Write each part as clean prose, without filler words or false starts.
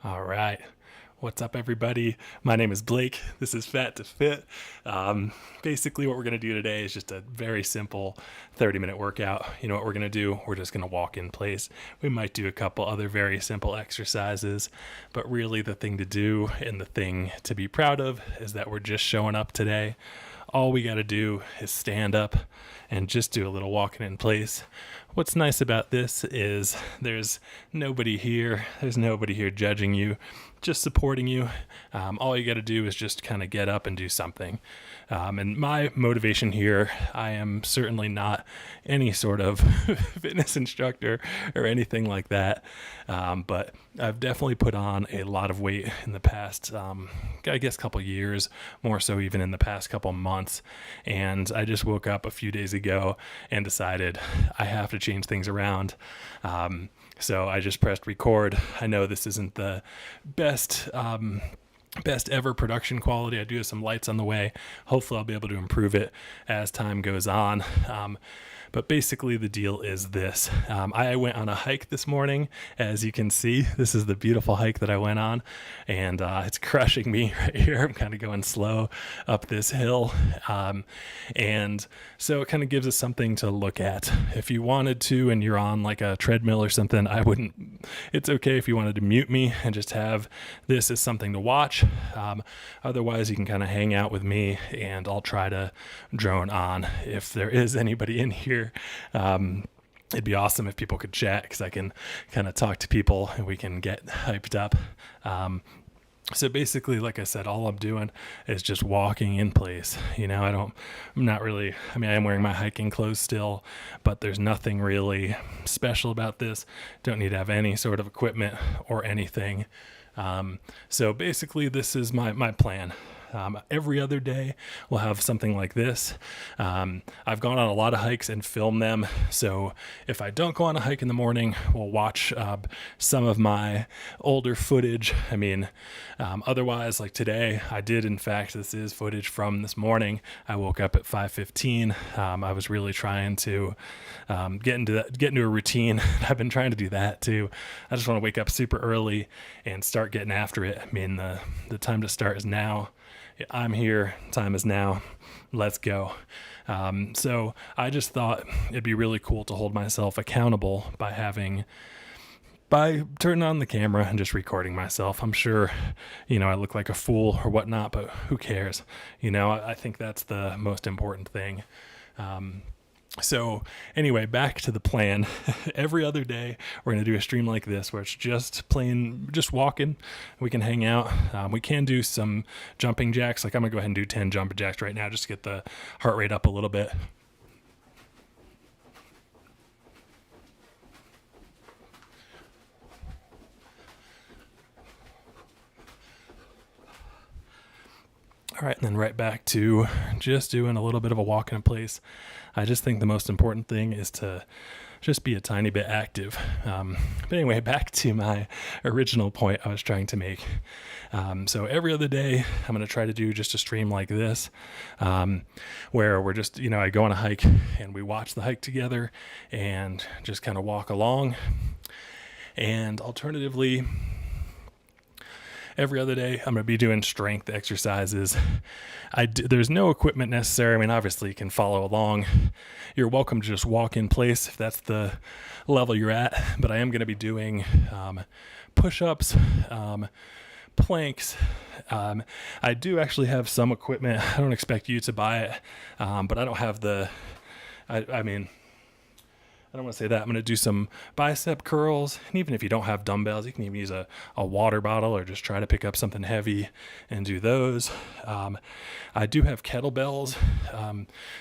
All right. What's up, everybody? My name is Blake. This is Fat to Fit. Basically, what we're going to do today is just a very simple 30-minute workout. You know what we're going to do? We're just going to walk in place. We might do a couple other very simple exercises, but really the thing to do and the thing to be proud of is that we're just showing up today. All we got to do is stand up and just do a little walking in place. What's nice about this is there's nobody here. There's nobody here judging you, just supporting you. All you got to do is just kind of get up and do something. And my motivation here, I am certainly not any sort of fitness instructor or anything like that. But I've definitely put on a lot of weight in the past, I guess, couple years, more so even in the past couple months. And I just woke up a few days ago and decided I have to change things around. So I just pressed record. I know this isn't the best ever production quality. I do have some lights on the way. Hopefully I'll be able to improve it as time goes on. But basically the deal is this. I went on a hike this morning. As you can see, this is the beautiful hike that I went on, and it's crushing me right here. I'm kind of going slow up this hill. And so it kind of gives us something to look at. If you wanted to, and you're on like a treadmill or something, it's okay if you wanted to mute me and just have this as something to watch. Otherwise you can kind of hang out with me and I'll try to drone on if there is anybody in here. It'd be awesome if people could chat because I can kind of talk to people and we can get hyped up. So basically, like I said, all I'm doing is just walking in place. I am wearing my hiking clothes still, but there's nothing really special about this. Don't need to have any sort of equipment or anything. So basically this is my plan. Every other day we'll have something like this. I've gone on a lot of hikes and filmed them. So if I don't go on a hike in the morning, we'll watch some of my older footage. Otherwise, like today, I did, in fact, this is footage from this morning. I woke up at 5:15. I was really trying to get into a routine. I've been trying to do that too. I just want to wake up super early and start getting after it. The time to start is now. I'm here. Time is now. Let's go. So I just thought it'd be really cool to hold myself accountable by turning on the camera and just recording myself. I'm sure, I look like a fool or whatnot, but who cares? I think that's the most important thing. So anyway, back to the plan. Every other day, we're going to do a stream like this where it's just walking. We can hang out. We can do some jumping jacks. Like I'm going to go ahead and do 10 jumping jacks right now just to get the heart rate up a little bit. All right, and then right back to just doing a little bit of a walk in place. I just think the most important thing is to just be a tiny bit active. But anyway, back to my original point I was trying to make. So every other day, I'm going to try to do just a stream like this, where we're just, I go on a hike and we watch the hike together and just kind of walk along. And alternatively, every other day, I'm going to be doing strength exercises. There's no equipment necessary. Obviously, you can follow along. You're welcome to just walk in place if that's the level you're at. But I am going to be doing push-ups, planks. I do actually have some equipment. I don't expect you to buy it, but I don't have I don't want to say that. I'm going to do some bicep curls. And even if you don't have dumbbells, you can even use a water bottle or just try to pick up something heavy and do those. I do have kettlebells.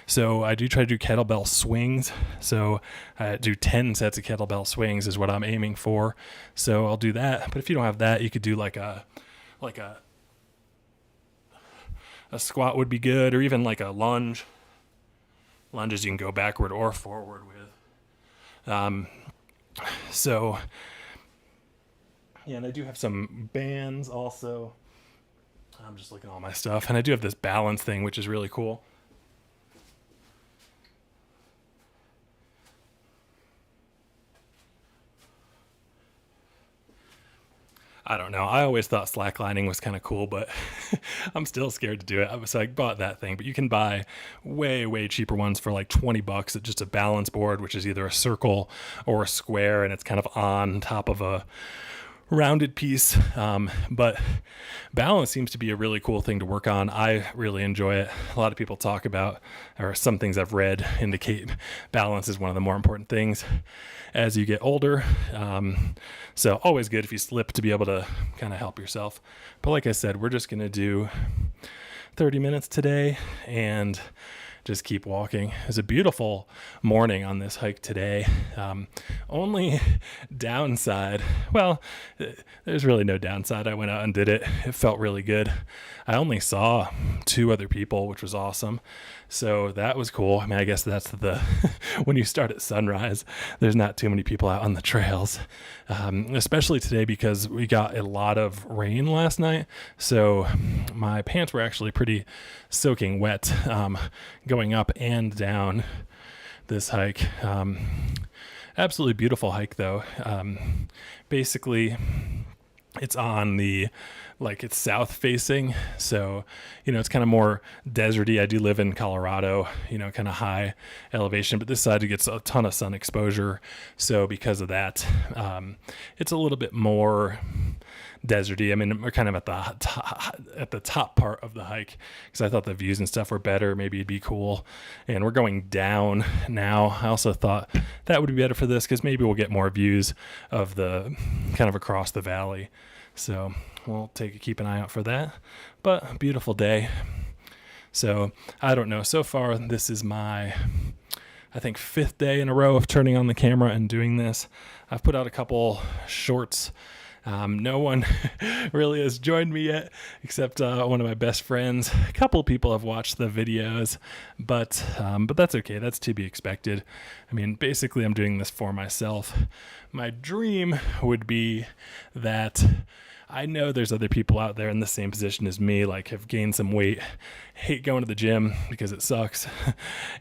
So I do try to do kettlebell swings. So I do 10 sets of kettlebell swings is what I'm aiming for. So I'll do that. But if you don't have that, you could do like a squat would be good, or even like a lunge. Lunges you can go backward or forward with. And I do have some bands also. I'm just looking at all my stuff, and I do have this balance thing, which is really cool. I don't know. I always thought slacklining was kind of cool, but I'm still scared to do it. So I bought that thing, but you can buy way, way cheaper ones for like $20. It's just a balance board, which is either a circle or a square, and it's kind of on top of a rounded piece. But balance seems to be a really cool thing to work on. I really enjoy it. A lot of people talk about, or some things I've read indicate balance is one of the more important things as you get older. So always good if you slip to be able to kind of help yourself. But like I said, we're just going to do 30 minutes today and just keep walking. It's a beautiful morning on this hike today. Only downside, well, there's really no downside. I went out and did it. It felt really good. I only saw 2 other people, which was awesome. So that was cool. I mean, I guess that's the, when you start at sunrise, there's not too many people out on the trails, especially today because we got a lot of rain last night. So my pants were actually pretty soaking wet, going up and down this hike. Absolutely beautiful hike though. Basically it's on the, like it's south facing. So, it's kind of more deserty. I do live in Colorado, kind of high elevation, but this side it gets a ton of sun exposure. So because of that, it's a little bit more deserty. I mean, we're kind of at the top part of the hike because I thought the views and stuff were better. Maybe it'd be cool. And we're going down now. I also thought that would be better for this because maybe we'll get more views of the kind of across the valley. So we'll keep an eye out for that. But beautiful day. So I don't know. So far, this is my, I think, 5th day in a row of turning on the camera and doing this. I've put out a couple shorts. No one really has joined me yet, except one of my best friends. A couple of people have watched the videos, but that's okay. That's to be expected. I mean, basically, I'm doing this for myself. My dream would be that I know there's other people out there in the same position as me, like have gained some weight, hate going to the gym because it sucks.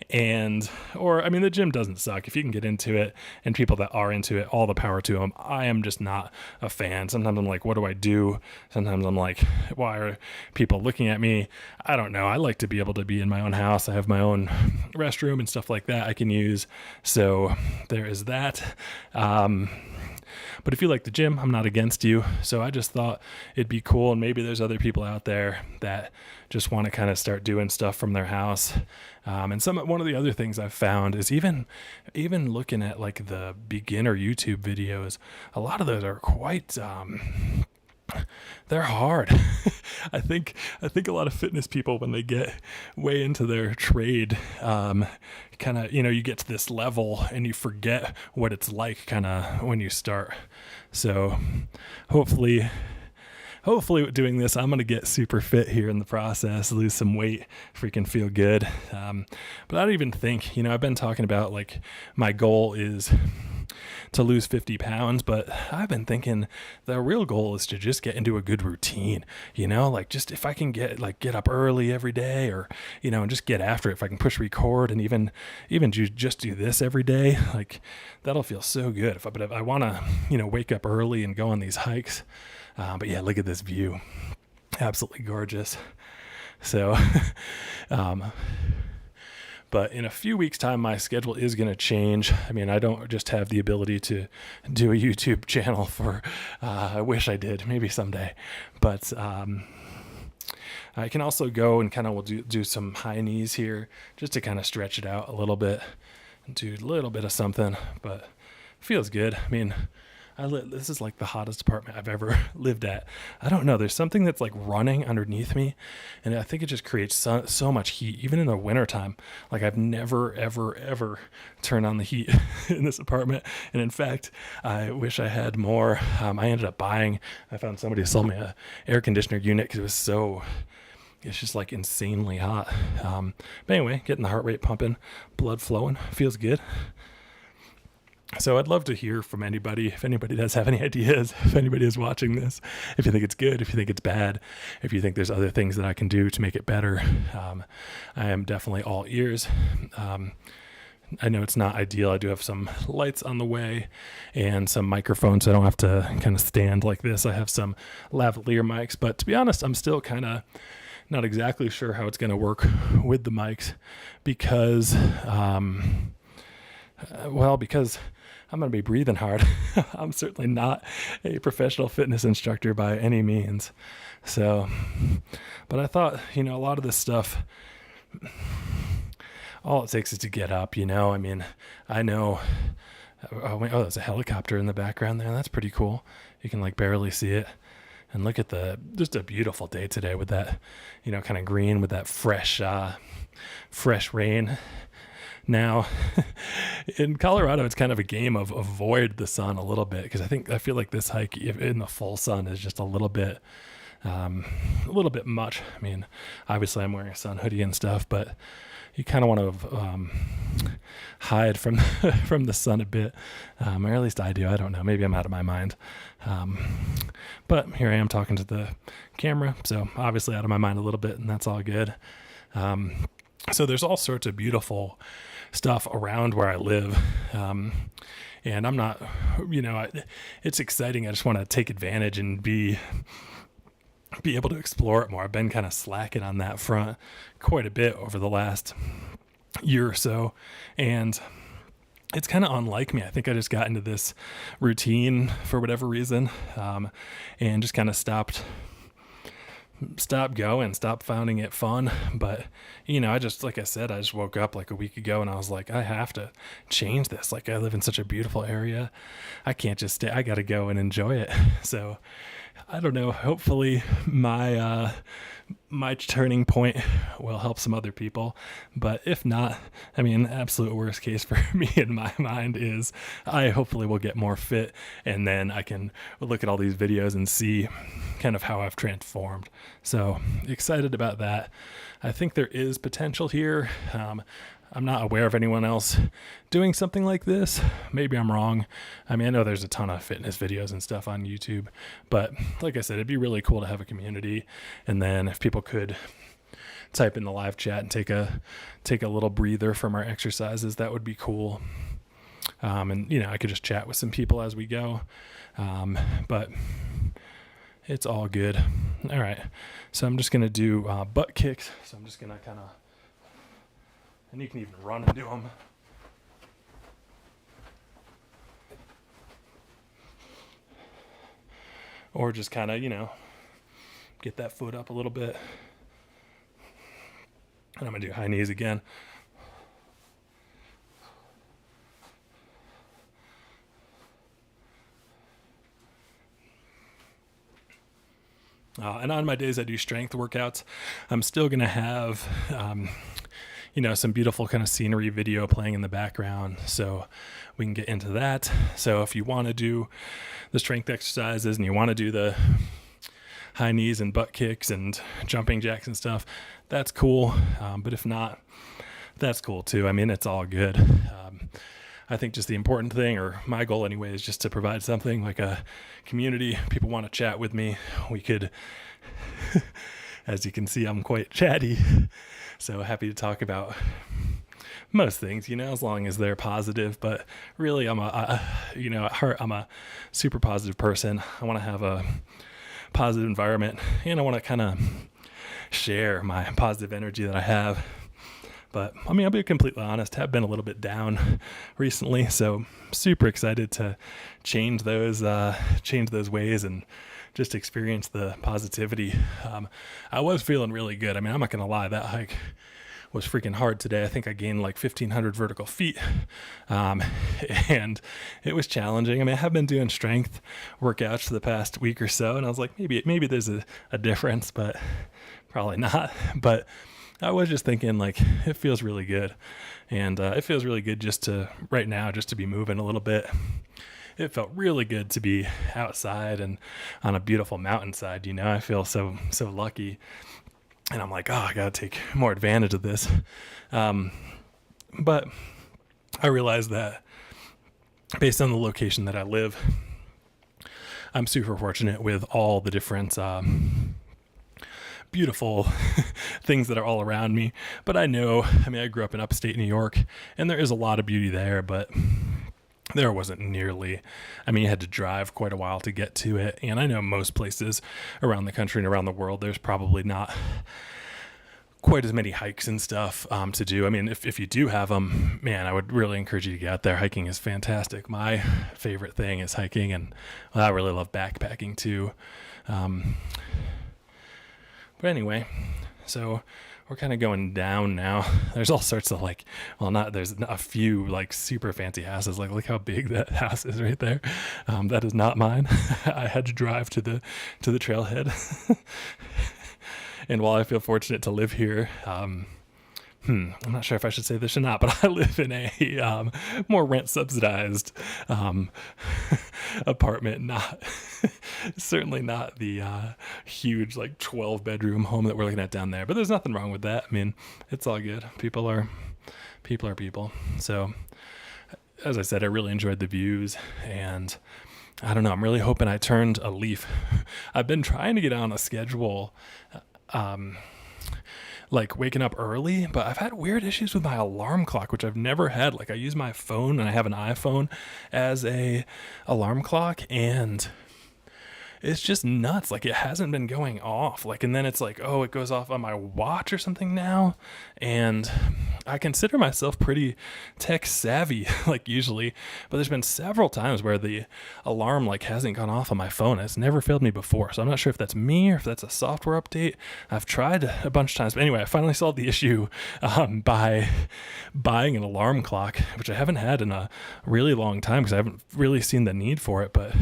The gym doesn't suck. If you can get into it, and people that are into it, all the power to them. I am just not a fan. Sometimes I'm like, what do I do? Sometimes I'm like, why are people looking at me? I don't know. I like to be able to be in my own house. I have my own restroom and stuff like that I can use. So there is that. But if you like the gym, I'm not against you. So I just thought it'd be cool. And maybe there's other people out there that just want to kind of start doing stuff from their house. And one of the other things I've found is even looking at like the beginner YouTube videos, a lot of those are quite, they're hard. I think a lot of fitness people, when they get way into their trade, kind of, you get to this level and you forget what it's like kind of when you start. So hopefully with doing this, I'm going to get super fit here in the process, lose some weight, freaking feel good. But I don't even think, I've been talking about like my goal is to lose 50 pounds, but I've been thinking the real goal is to just get into a good routine, like just if I can get up early every day or, and just get after it. If I can push record and even just do this every day, like that'll feel so good. But if I want to, wake up early and go on these hikes. But yeah, look at this view. Absolutely gorgeous. So, but in a few weeks' time, my schedule is going to change. I mean, I don't just have the ability to do a YouTube channel I wish I did, maybe someday. But I can also go and kind of do some high knees here just to kind of stretch it out a little bit and do a little bit of something, but it feels good. I mean, this is like the hottest apartment I've ever lived at. I don't know. There's something that's like running underneath me, and I think it just creates so much heat, even in the wintertime. Like I've never, ever, ever turned on the heat in this apartment. And in fact, I wish I had more. I ended up I found somebody who sold me a air conditioner unit because it's just like insanely hot. But anyway, getting the heart rate pumping, blood flowing, feels good. So I'd love to hear from anybody, if anybody does have any ideas, if anybody is watching this, if you think it's good, if you think it's bad, if you think there's other things that I can do to make it better. I am definitely all ears. I know it's not ideal. I do have some lights on the way and some microphones, so I don't have to kind of stand like this. I have some lavalier mics, but to be honest, I'm still kind of not exactly sure how it's going to work with the mics because, because I'm going to be breathing hard. I'm certainly not a professional fitness instructor by any means. So, but I thought, a lot of this stuff, all it takes is to get up, I mean, I know, there's a helicopter in the background there. That's pretty cool. You can like barely see it. And look at just a beautiful day today with that, kind of green with that fresh rain. Now, in Colorado, it's kind of a game of avoid the sun a little bit because I feel like this hike in the full sun is just a little bit much. I mean, obviously I'm wearing a sun hoodie and stuff, but you kind of want to hide from from the sun a bit, or at least I do. I don't know. Maybe I'm out of my mind. But here I am talking to the camera, so obviously out of my mind a little bit, and that's all good. So there's all sorts of beautiful stuff around where I live. And I'm not, it's exciting. I just want to take advantage and be able to explore it more. I've been kind of slacking on that front quite a bit over the last year or so. And it's kind of unlike me. I think I just got into this routine for whatever reason, and just kind of stopped going, stopped finding it fun. But, like I said, I just woke up like a week ago and I was like, I have to change this. Like I live in such a beautiful area. I can't just stay. I got to go and enjoy it. So I don't know. Hopefully my turning point will help some other people. But if not, I mean, absolute worst case for me in my mind is I hopefully will get more fit, and then I can look at all these videos and see kind of how I've transformed. So excited about that. I think there is potential here. I'm not aware of anyone else doing something like this. Maybe I'm wrong. I mean, I know there's a ton of fitness videos and stuff on YouTube, but like I said, it'd be really cool to have a community. And then if people could type in the live chat and take a little breather from our exercises, that would be cool. And I could just chat with some people as we go. But it's all good. All right. So I'm just going to do butt kicks. So I'm just going to kind of, and you can even run and do them. Or just kind of, get that foot up a little bit. And I'm going to do high knees again. And on my days I do strength workouts, I'm still going to have, some beautiful kind of scenery video playing in the background, so we can get into that. So if you want to do the strength exercises and you want to do the high knees and butt kicks and jumping jacks and stuff, that's cool. But if not, that's cool too. I mean, it's all good. I think just the important thing, or my goal anyway, is just to provide something like a community. People want to chat with me. We could, as you can see, I'm quite chatty. So happy to talk about most things, as long as they're positive. But really, at heart, I'm a super positive person. I want to have a positive environment, and I want to kind of share my positive energy that I have. But I mean, I'll be completely honest, have been a little bit down recently. So super excited to change those ways and just experience the positivity. I was feeling really good. I mean, I'm not going to lie, that hike was freaking hard today. I think I gained like 1,500 vertical feet. And it was challenging. I mean, I have been doing strength workouts for the past week or so, and I was like, maybe there's a difference, but probably not. But I was just thinking, like, it feels really good. And it feels really good just to be moving a little bit. It felt really good to be outside and on a beautiful mountainside. I feel so lucky. And I'm like, I got to take more advantage of this. But I realized that based on the location that I live, I'm super fortunate with all the different beautiful things that are all around me. But I know, I mean, I grew up in upstate New York, and there is a lot of beauty there, but there wasn't nearly, I mean, you had to drive quite a while to get to it. And I know most places around the country and around the world, there's probably not quite as many hikes and stuff to do. I mean, if you do have them, man, I would really encourage you to get out there. Hiking is fantastic. My favorite thing is hiking, and I really love backpacking too. But anyway, so we're kind of going down now. There's all sorts of there's a few like super fancy houses. Like, look how big that house is right there. That is not mine. I had to drive to the trailhead. And while I feel fortunate to live here, I'm not sure if I should say this or not, but I live in a more rent subsidized apartment, certainly not the huge like 12-bedroom home that we're looking at down there. But there's nothing wrong with that. I mean, it's all good. People are people. So as I said, I really enjoyed the views, and I don't know, I'm really hoping I turned a leaf. I've been trying to get on a schedule, like waking up early, but I've had weird issues with my alarm clock, which I've never had. Like, I use my phone, and I have an iPhone as a alarm clock, and it's just nuts. Like, it hasn't been going off. Like, and then it's like, oh, it goes off on my watch or something now. And I consider myself pretty tech savvy, like usually, but there's been several times where the alarm like hasn't gone off on my phone. It's never failed me before. So I'm not sure if that's me or if that's a software update. I've tried a bunch of times, but anyway, I finally solved the issue by buying an alarm clock, which I haven't had in a really long time because I haven't really seen the need for it, but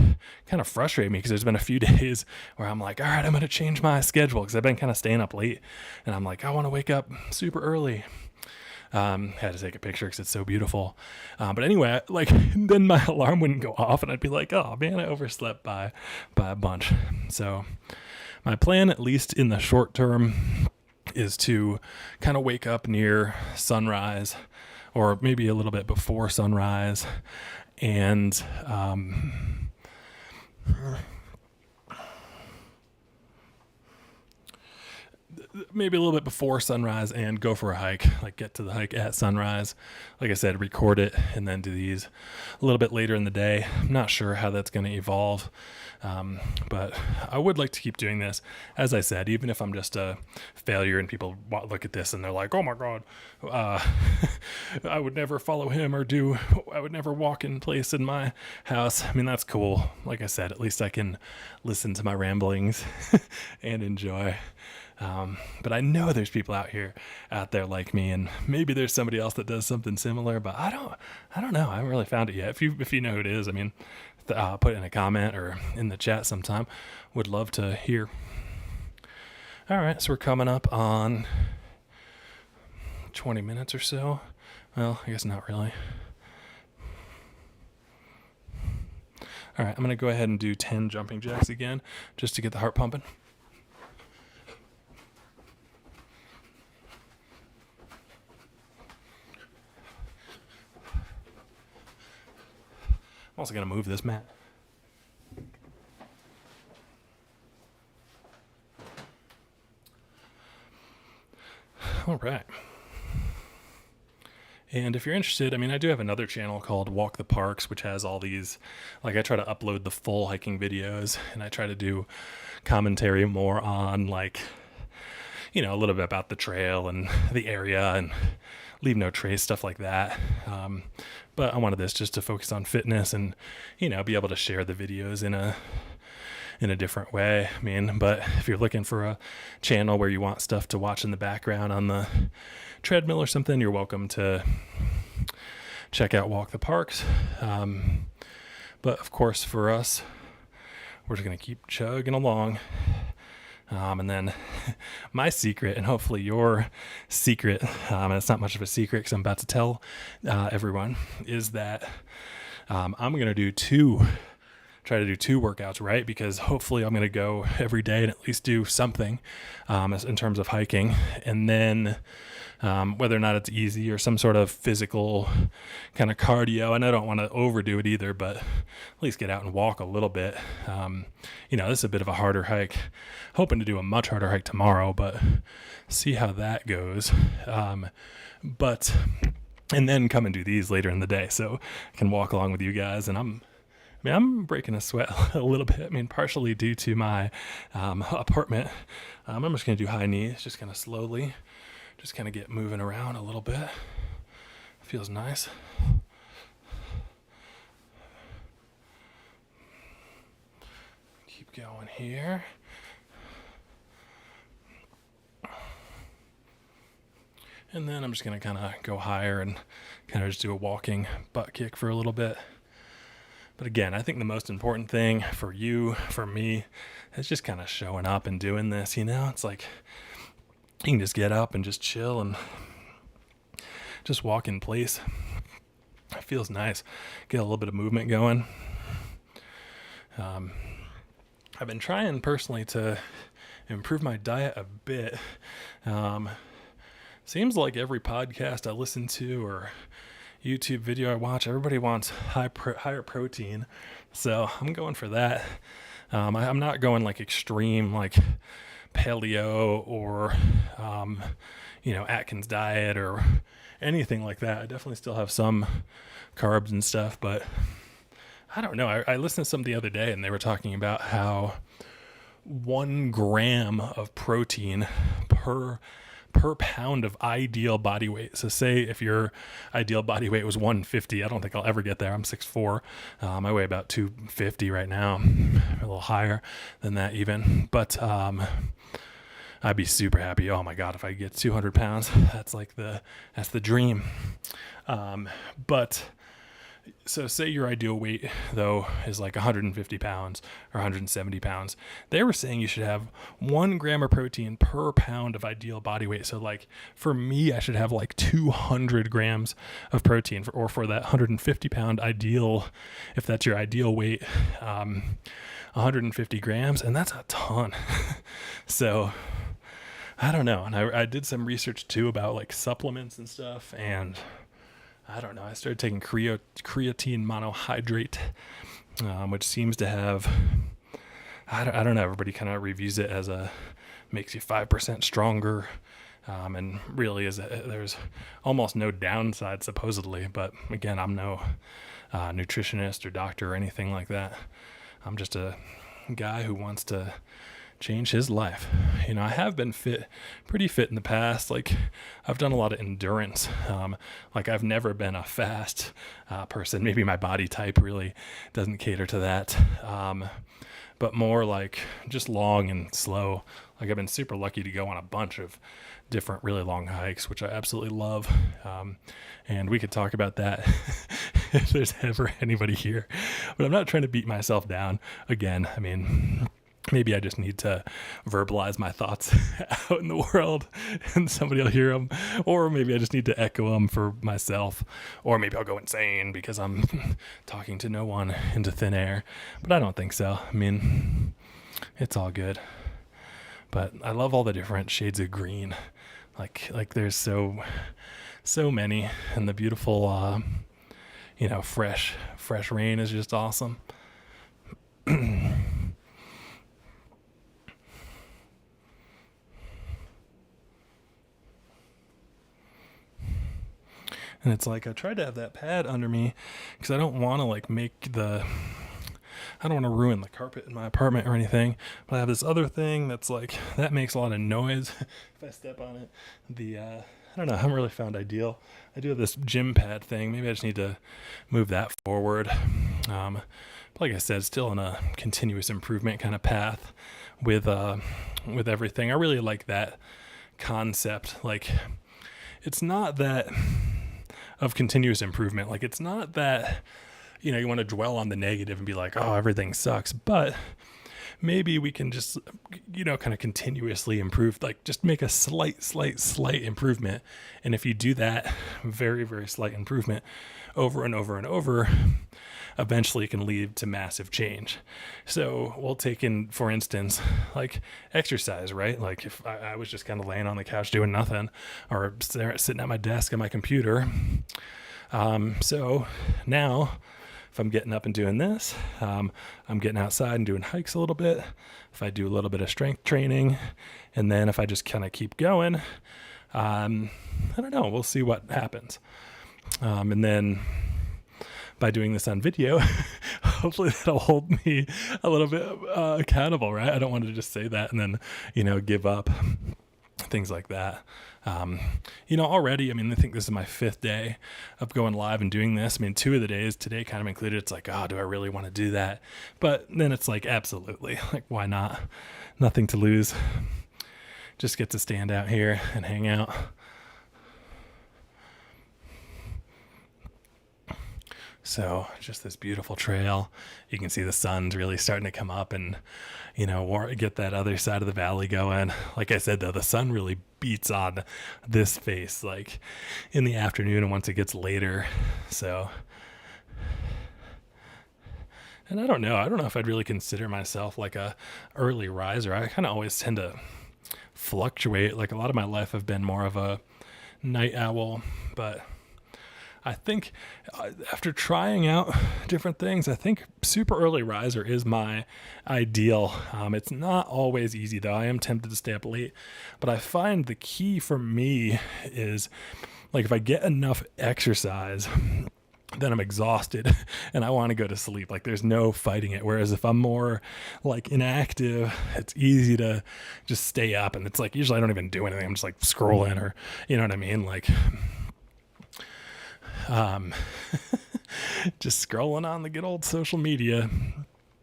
kind of frustrated me because there's been a few days where I'm like, all right, I'm going to change my schedule because I've been kind of staying up late, and I'm like, I want to wake up super early. Had to take a picture because it's so beautiful. But anyway, like, then my alarm wouldn't go off, and I'd be like, oh man, I overslept by a bunch. So my plan, at least in the short term, is to kind of wake up near sunrise, or maybe a little bit before sunrise, and maybe a little bit before sunrise and go for a hike, like get to the hike at sunrise. Like I said, record it and then do these a little bit later in the day. I'm not sure how that's going to evolve, but I would like to keep doing this. As I said, even if I'm just a failure and people look at this and they're like, oh my God, I would never follow him I would never walk in place in my house. I mean, that's cool. Like I said, at least I can listen to my ramblings and enjoy. But I know there's people out there like me, and maybe there's somebody else that does something similar, but I don't know. I haven't really found it yet. If you know who it is, I mean, put it in a comment or in the chat sometime. Would love to hear. All right. So we're coming up on 20 minutes or so. Well, I guess not really. All right. I'm going to go ahead and do 10 jumping jacks again, just to get the heart pumping. I'm also going to move this mat. All right. And if you're interested, I mean, I do have another channel called Walk the Parks, which has all these, like, I try to upload the full hiking videos, and I try to do commentary more on, like, you know, a little bit about the trail and the area and leave no trace, stuff like that. But I wanted this just to focus on fitness and, you know, be able to share the videos in a different way. I mean, but if you're looking for a channel where you want stuff to watch in the background on the treadmill or something, you're welcome to check out Walk the Parks. But of course, for us, we're just going to keep chugging along. And then my secret, and hopefully your secret, and it's not much of a secret because I'm about to tell everyone, is that I'm going to try to do two workouts, right? Because hopefully I'm going to go every day and at least do something in terms of hiking. And then whether or not it's easy or some sort of physical kind of cardio. And I don't want to overdo it either, but at least get out and walk a little bit. This is a bit of a harder hike. Hoping to do a much harder hike tomorrow, but see how that goes. And then come and do these later in the day, so I can walk along with you guys. And I'm breaking a sweat a little bit. Partially due to my apartment. I'm just going to do high knees, just kind of slowly, just kind of get moving around a little bit. Feels nice. Keep going here. And then I'm just going to kind of go higher and kind of just do a walking butt kick for a little bit. But again, I think the most important thing for you, for me, is just kind of showing up and doing this, It's like you can just get up and just chill and just walk in place. It feels nice. Get a little bit of movement going. I've been trying personally to improve my diet a bit. Seems like every podcast I listen to or YouTube video I watch, everybody wants higher protein. So I'm going for that. I'm not going like extreme, like paleo or, Atkins diet or anything like that. I definitely still have some carbs and stuff, but I don't know. I listened to some the other day and they were talking about how 1 gram of protein per pound of ideal body weight. So say if your ideal body weight was 150, I don't think I'll ever get there. I'm 6'4". I weigh about 250 right now, a little higher than that even. But I'd be super happy. Oh my God, if I get 200 pounds, that's the dream. But so say your ideal weight, though, is like 150 pounds or 170 pounds. They were saying you should have 1 gram of protein per pound of ideal body weight. So like for me, I should have like 200 grams of protein for that 150 pound ideal, if that's your ideal weight, 150 grams. And that's a ton. So I don't know. And I did some research too about like supplements and stuff, and I don't know. I started taking creatine monohydrate, which seems to have, I don't know. Everybody kind of reviews it as makes you 5% stronger. And really there's almost no downside supposedly. But again, I'm no nutritionist or doctor or anything like that. I'm just a guy who wants to change his life. I have been pretty fit in the past. Like I've done a lot of endurance. Like I've never been a fast person. Maybe my body type really doesn't cater to that. But more like just long and slow. Like I've been super lucky to go on a bunch of different really long hikes, which I absolutely love. And we could talk about that if there's ever anybody here. But I'm not trying to beat myself down again. Maybe I just need to verbalize my thoughts out in the world and somebody will hear them. Or maybe I just need to echo them for myself. Or maybe I'll go insane because I'm talking to no one into thin air. But I don't think so. It's all good. But I love all the different shades of green. Like there's so many. And the beautiful, fresh rain is just awesome. And it's like I tried to have that pad under me because I don't want to I don't want to ruin the carpet in my apartment or anything. But I have this other thing that makes a lot of noise if I step on it. I don't know, I haven't really found ideal. I do have this gym pad thing. Maybe I just need to move that forward. But like I said, still in a continuous improvement kind of path with everything. I really like that concept. Like it's not that of continuous improvement. Like it's not that, you want to dwell on the negative and be like, oh, everything sucks. But maybe we can just, kind of continuously improve, like just make a slight improvement. And if you do that very, very slight improvement over and over and over, eventually can lead to massive change. So we'll take in, for instance, like exercise, right? Like if I was just kind of laying on the couch doing nothing, or sitting at my desk on my computer. So now if I'm getting up and doing this, I'm getting outside and doing hikes a little bit. If I do a little bit of strength training, and then if I just kind of keep going, I don't know, we'll see what happens. And then by doing this on video, hopefully that'll hold me a little bit accountable, right? I don't want to just say that and then, give up, things like that. Already, I think this is my 5th day of going live and doing this. 2 of the days, today kind of included, it's like, oh, do I really want to do that? But then it's like, absolutely, like, why not? Nothing to lose. Just get to stand out here and hang out. So just this beautiful trail. You can see the sun's really starting to come up and, get that other side of the valley going. Like I said, though, the sun really beats on this face, like in the afternoon and once it gets later. So, and I don't know if I'd really consider myself like a early riser. I kind of always tend to fluctuate. Like a lot of my life I've been more of a night owl, but I think after trying out different things, I think super early riser is my ideal. It's not always easy though. I am tempted to stay up late, but I find the key for me is like if I get enough exercise, then I'm exhausted and I want to go to sleep. Like there's no fighting it. Whereas if I'm more like inactive, it's easy to just stay up. And it's like, usually I don't even do anything. I'm just like scrolling or, you know what I mean? Like, just scrolling on the good old social media.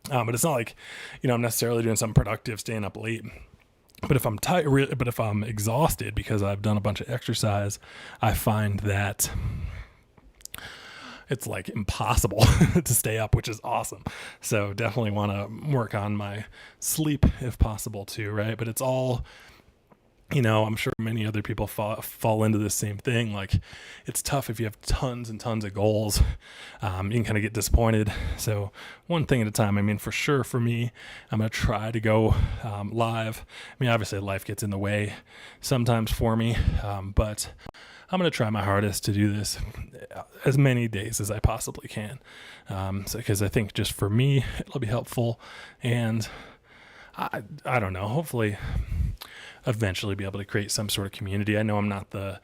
But it's not like, I'm necessarily doing something productive, staying up late. But if I'm tired, but if I'm exhausted because I've done a bunch of exercise, I find that it's like impossible to stay up, which is awesome. So definitely want to work on my sleep if possible too, right? But it's all, I'm sure many other people fall into the same thing. Like it's tough if you have tons and tons of goals. You can kind of get disappointed. So one thing at a time. For sure for me, I'm going to try to go live. Obviously life gets in the way sometimes for me, but I'm going to try my hardest to do this as many days as I possibly can. Because I think just for me, it'll be helpful. And I don't know, hopefully eventually be able to create some sort of community. I know I'm not the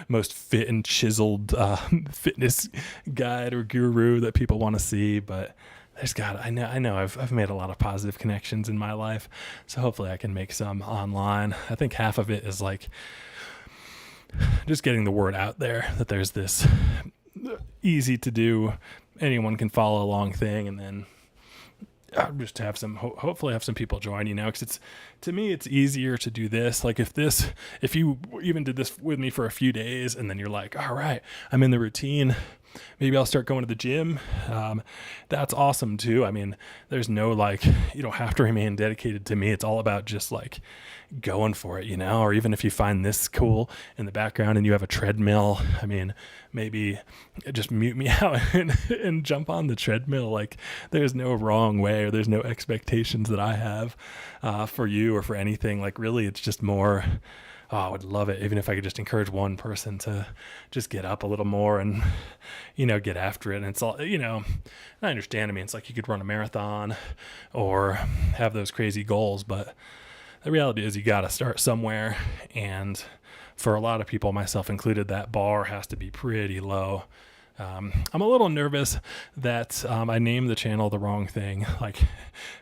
most fit and chiseled fitness guide or guru that people want to see, but I know I've made a lot of positive connections in my life, so hopefully I can make some online. I think half of it is like just getting the word out there that there's this easy to do, anyone can follow along thing, and then just have hopefully have some people join, because to me, it's easier to do this. Like if you even did this with me for a few days and then you're like, all right, I'm in the routine, maybe I'll start going to the gym. That's awesome too. There's no you don't have to remain dedicated to me. It's all about just going for it, or even if you find this cool in the background and you have a treadmill, maybe just mute me out and jump on the treadmill. Like there's no wrong way or there's no expectations that I have for you or for anything. Like really it's just more, I would love it even if I could just encourage one person to just get up a little more and, get after it. And it's all, I understand. It's like you could run a marathon or have those crazy goals, but the reality is you got to start somewhere. And for a lot of people, myself included, that bar has to be pretty low. I'm a little nervous that I named the channel the wrong thing. Like,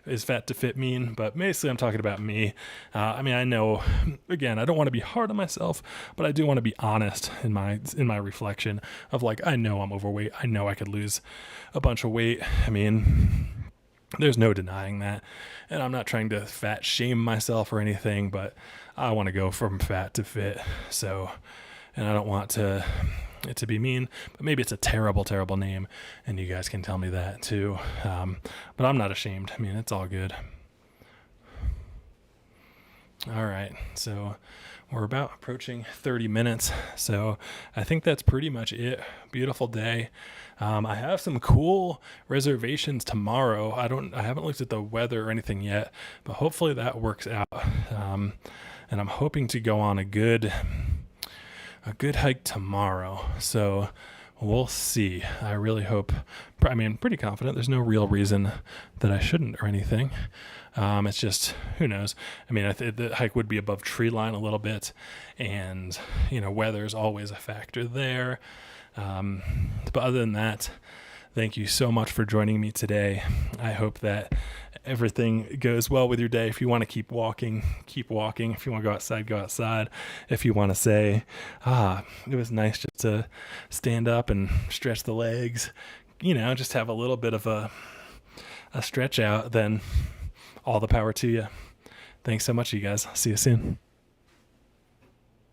is fat to fit mean? But basically, I'm talking about me. I know, again, I don't want to be hard on myself, but I do want to be honest in my reflection of I know I'm overweight. I know I could lose a bunch of weight. There's no denying that. And I'm not trying to fat shame myself or anything, but I want to go from fat to fit. So, and I don't want it to be mean, but maybe it's a terrible, terrible name. And you guys can tell me that too. But I'm not ashamed. It's all good. All right. So we're about approaching 30 minutes. So I think that's pretty much it. Beautiful day. I have some cool reservations tomorrow. I haven't looked at the weather or anything yet, but hopefully that works out. And I'm hoping to go on a good hike tomorrow. So we'll see. I really hope, pretty confident. There's no real reason that I shouldn't or anything. It's just, who knows? The hike would be above tree line a little bit, and, weather's always a factor there. But other than that, thank you so much for joining me today. I hope that everything goes well with your day. If you want to keep walking, keep walking. If you want to go outside, go outside. If you want to say, it was nice just to stand up and stretch the legs, just have a little bit of a stretch out, then all the power to you. Thanks so much, you guys. See you soon.